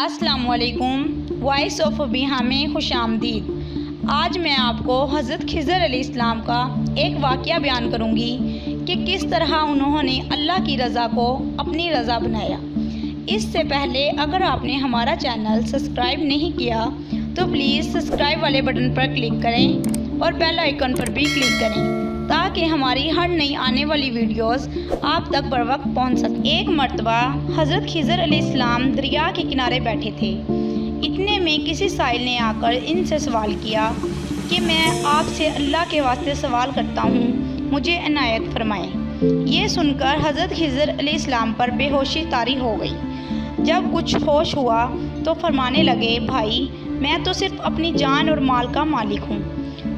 السلام علیکم۔ Voice of Abiha میں خوش آمدید۔ آج میں آپ کو حضرت خضر علیہ السلام کا ایک واقعہ بیان کروں گی کہ کس طرح انہوں نے اللہ کی رضا کو اپنی رضا بنایا۔ اس سے پہلے اگر آپ نے ہمارا چینل سبسکرائب نہیں کیا تو پلیز سبسکرائب والے بٹن پر کلک کریں اور بیل آئیکن پر بھی کلک کریں تاکہ ہماری ہر نئی آنے والی ویڈیوز آپ تک بر وقت پہنچ سکیں۔ ایک مرتبہ حضرت خضر علیہ السلام دریا کے کنارے بیٹھے تھے۔ اتنے میں کسی سائل نے آ کر ان سے سوال کیا کہ میں آپ سے اللہ کے واسطے سوال کرتا ہوں، مجھے عنایت فرمائیں۔ یہ سن کر حضرت خضر علیہ السلام پر بے ہوشی طاری ہو گئی۔ جب کچھ ہوش ہوا تو فرمانے لگے، بھائی میں تو صرف اپنی جان اور مال کا مالک ہوں۔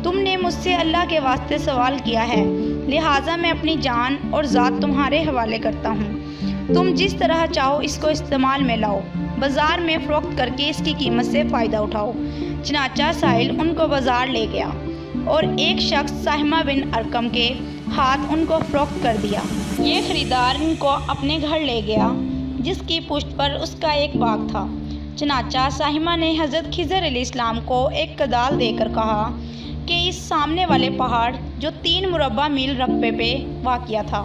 تم نے مجھ سے اللہ کے واسطے سوال کیا ہے، لہٰذا میں اپنی جان اور ذات تمہارے حوالے کرتا ہوں۔ تم جس طرح چاہو اس کو استعمال میں لاؤ، بازار میں فروخت کر کے اس کی قیمت سے فائدہ اٹھاؤ۔ چنانچہ سائل ان کو بازار لے گیا اور ایک شخص ساہمہ بن ارقم کے ہاتھ ان کو فروخت کر دیا۔ یہ خریدار ان کو اپنے گھر لے گیا جس کی پشت پر اس کا ایک باغ تھا۔ چنانچہ ساہمہ نے حضرت خضر علیہ السلام کو ایک کدال دے کر کہا کہ اس سامنے والے پہاڑ جو 3 مربع میل رقبے پہ واقع تھا،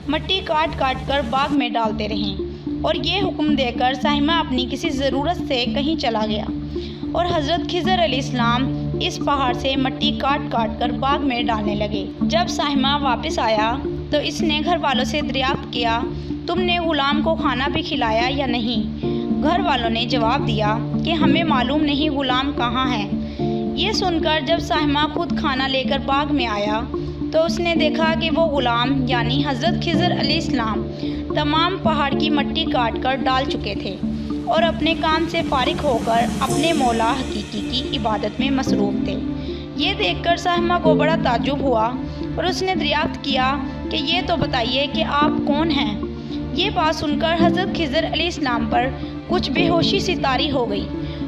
مٹی کاٹ کاٹ کر باغ میں ڈالتے رہیں۔ اور یہ حکم دے کر ساہمہ اپنی کسی ضرورت سے کہیں چلا گیا اور حضرت خضر علیہ السلام اس پہاڑ سے مٹی کاٹ کاٹ کر باغ میں ڈالنے لگے۔ جب ساہمہ واپس آیا تو اس نے گھر والوں سے دریافت کیا، تم نے غلام کو کھانا بھی کھلایا یا نہیں؟ گھر والوں نے جواب دیا کہ ہمیں معلوم نہیں غلام کہاں ہے۔ یہ سن کر جب ساہمہ خود کھانا لے کر باغ میں آیا تو اس نے دیکھا کہ وہ غلام یعنی حضرت خضر علیہ السلام تمام پہاڑ کی مٹی کاٹ کر ڈال چکے تھے اور اپنے کام سے فارغ ہو کر اپنے مولا حقیقی کی عبادت میں مصروف تھے۔ یہ دیکھ کر ساہمہ کو بڑا تعجب ہوا اور اس نے دریافت کیا کہ یہ تو بتائیے کہ آپ کون ہیں؟ یہ بات سن کر حضرت خضر علیہ السلام پر کچھ بے ہوشی سی طاری ہو گئی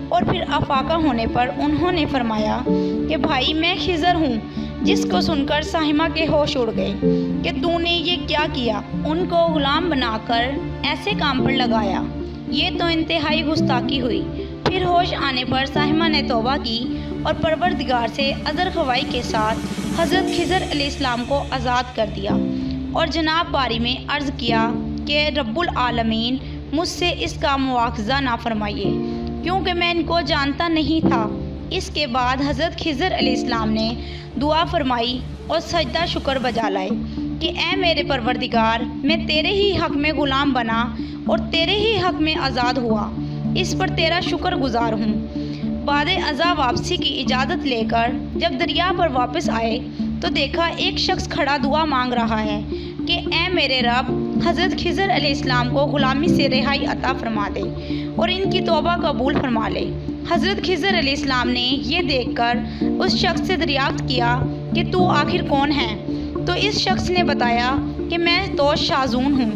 اور پھر افاقہ ہونے پر انہوں نے فرمایا کہ بھائی میں خضر ہوں، جس کو سن کر ساہمہ کے ہوش اڑ گئے کہ تو نے یہ کیا کیا؟ ان کو غلام بنا کر ایسے کام پر لگایا، یہ تو انتہائی گستاخی ہوئی۔ پھر ہوش آنے پر ساہمہ نے توبہ کی اور پروردگار سے عذر خواہی کے ساتھ حضرت خضر علیہ السلام کو آزاد کر دیا اور جناب باری میں عرض کیا کہ رب العالمین مجھ سے اس کا مواخذہ نہ فرمائیے کیونکہ میں ان کو جانتا نہیں تھا۔ اس کے بعد حضرت خضر علیہ السلام نے دعا فرمائی اور سجدہ شکر بجا لائے کہ اے میرے پروردگار، میں تیرے ہی حق میں غلام بنا اور تیرے ہی حق میں آزاد ہوا، اس پر تیرا شکر گزار ہوں۔ بعد ازاں واپسی کی اجازت لے کر جب دریا پر واپس آئے تو دیکھا ایک شخص کھڑا دعا مانگ رہا ہے کہ اے میرے رب، حضرت خضر علیہ السلام کو غلامی سے رہائی عطا فرما دے اور ان کی توبہ قبول فرما لے۔ حضرت خضر علیہ السلام نے یہ دیکھ کر اس شخص سے دریافت کیا کہ تو آخر کون ہے؟ تو اس شخص نے بتایا کہ میں تو شازون ہوں،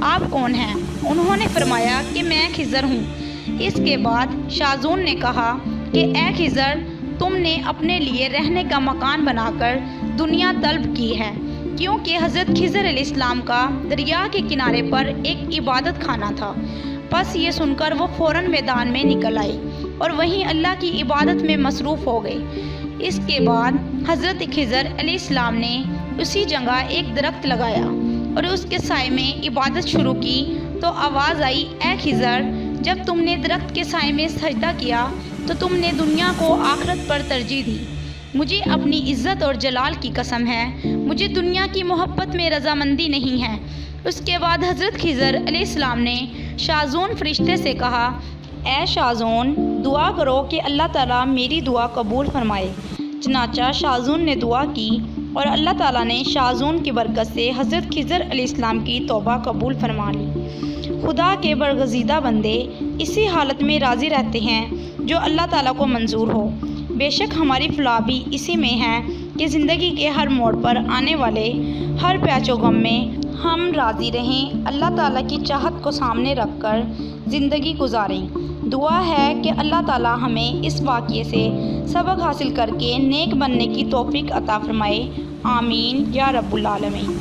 آپ کون ہیں؟ انہوں نے فرمایا کہ میں خضر ہوں۔ اس کے بعد شازون نے کہا کہ اے خضر، تم نے اپنے لیے رہنے کا مکان بنا کر دنیا طلب کی ہے، کیونکہ حضرت خضر علیہ السلام کا دریا کے کنارے پر ایک عبادت خانہ تھا۔ بس یہ سن کر وہ فوراً میدان میں نکل آئے اور وہیں اللہ کی عبادت میں مصروف ہو گئے۔ اس کے بعد حضرت خضر علیہ السلام نے اسی جگہ ایک درخت لگایا اور اس کے سائے میں عبادت شروع کی تو آواز آئی، اے خضر، جب تم نے درخت کے سائے میں سجدہ کیا تو تم نے دنیا کو آخرت پر ترجیح دی۔ مجھے اپنی عزت اور جلال کی قسم ہے، مجھے دنیا کی محبت میں رضامندی نہیں ہے۔ اس کے بعد حضرت خضر علیہ السلام نے شازون فرشتے سے کہا، اے شازون، دعا کرو کہ اللہ تعالیٰ میری دعا قبول فرمائے۔ چنانچہ شازون نے دعا کی اور اللہ تعالیٰ نے شازون کی برکت سے حضرت خضر علیہ السلام کی توبہ قبول فرما لی۔ خدا کے برگزیدہ بندے اسی حالت میں راضی رہتے ہیں جو اللہ تعالیٰ کو منظور ہو۔ بے شک ہماری فلاح بھی اسی میں ہے کہ زندگی کے ہر موڑ پر آنے والے ہر پیچ و غم میں ہم راضی رہیں، اللہ تعالیٰ کی چاہت کو سامنے رکھ کر زندگی گزاریں۔ دعا ہے کہ اللہ تعالیٰ ہمیں اس واقعے سے سبق حاصل کر کے نیک بننے کی توفیق عطا فرمائے۔ آمین یا رب العالمین۔